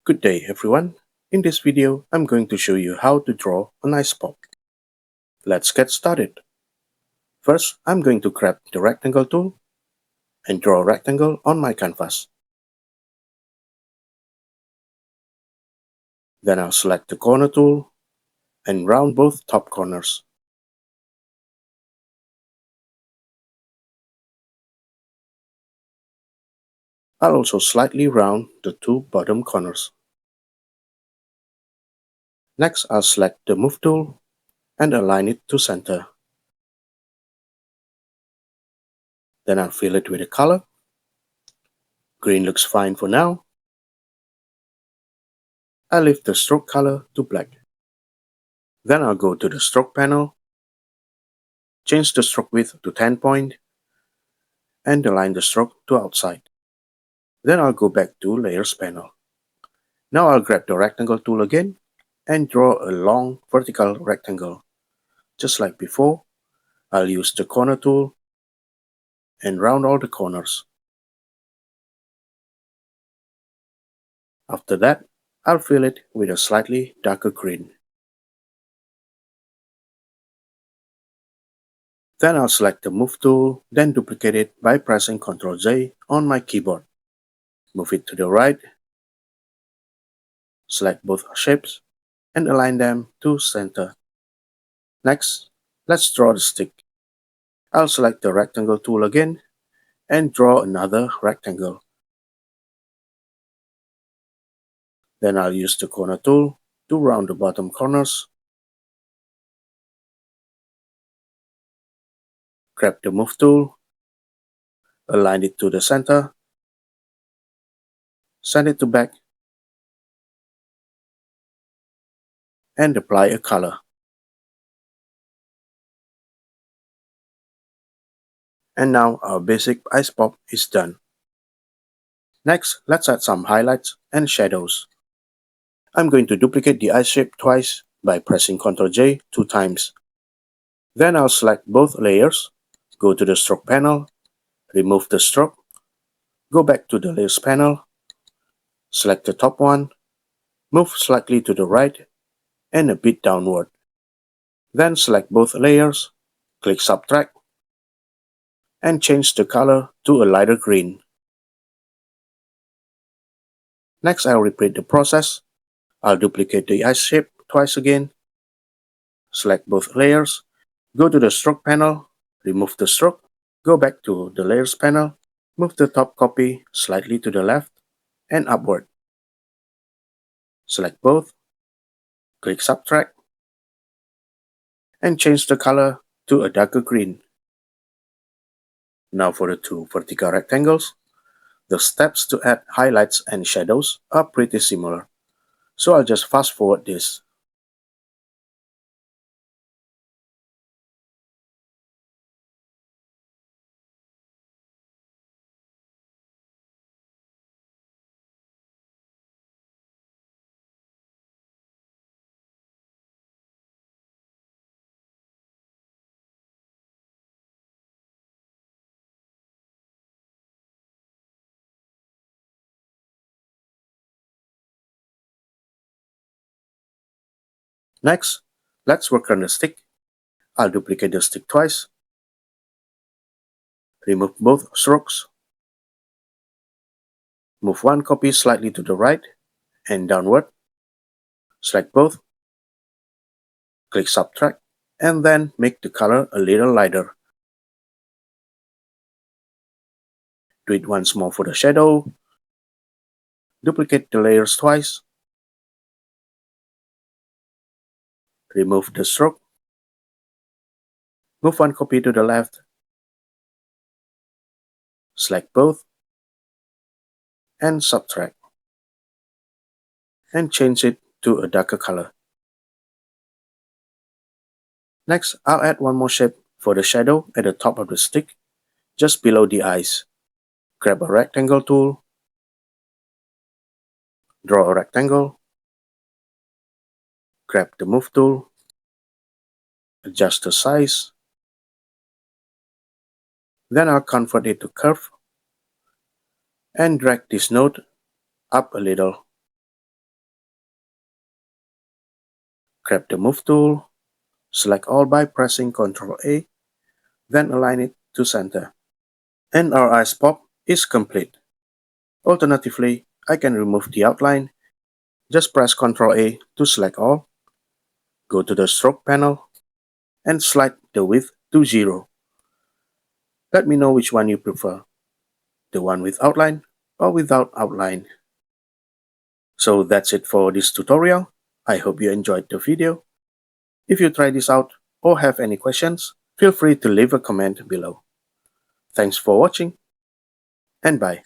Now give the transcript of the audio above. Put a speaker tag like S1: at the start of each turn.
S1: Good day everyone. In this video, I'm going to show you how to draw an ice pop. Let's get started. First, I'm going to grab the rectangle tool and draw a rectangle on my canvas. Then I'll select the corner tool and round both top corners. I'll also slightly round the two bottom corners. Next, I'll select the Move tool and align it to center. Then I'll fill it with a color. Green looks fine for now. I'll leave the stroke color to black. Then I'll go to the stroke panel, change the stroke width to 10 point, and align the stroke to outside. Then I'll go back to Layers panel. Now I'll grab the rectangle tool again and draw a long vertical rectangle. Just like before, I'll use the corner tool and round all the corners. After that, I'll fill it with a slightly darker green. Then I'll select the Move tool, then duplicate it by pressing Ctrl J on my keyboard. Move it to the right, select both shapes, and align them to center. Next, let's draw the stick. I'll select the rectangle tool again and draw another rectangle. Then I'll use the corner tool to round the bottom corners. Grab the Move tool, align it to the center, send it to back, and apply a color. And now our basic ice pop is done. Next, let's add some highlights and shadows. I'm going to duplicate the ice shape twice by pressing Ctrl J 2 times. Then I'll select both layers, go to the stroke panel, remove the stroke, go back to the layers panel, select the top one, move slightly to the right and a bit downward. Then select both layers, click Subtract, and change the color to a lighter green. Next, I'll repeat the process. I'll duplicate the ice shape twice again, select both layers, go to the stroke panel, remove the stroke, go back to the layers panel, move the top copy slightly to the left and upward. Select both, click Subtract, and change the color to a darker green. Now for the two vertical rectangles, the steps to add highlights and shadows are pretty similar, so I'll just fast forward this. Next, let's work on the stick. I'll duplicate the stick twice, remove both strokes, move one copy slightly to the right and downward, select both, click Subtract, and then make the color a little lighter. Do it once more for the shadow, duplicate the layers twice, remove the stroke, move one copy to the left, select both, and Subtract, and change it to a darker color. Next, I'll add one more shape for the shadow at the top of the stick, just below the eyes. Grab a rectangle tool, draw a rectangle, grab the Move tool, adjust the size, then I'll convert it to curve, and drag this node up a little. Grab the Move tool, select all by pressing Ctrl A, then align it to center. And our ice pop is complete. Alternatively, I can remove the outline. Just press Ctrl A to select all, go to the stroke panel, and slide the width to 0. Let me know which one you prefer, the one with outline or without outline. So that's it for this tutorial. I hope you enjoyed the video. If you try this out or have any questions, feel free to leave a comment below. Thanks for watching, and bye.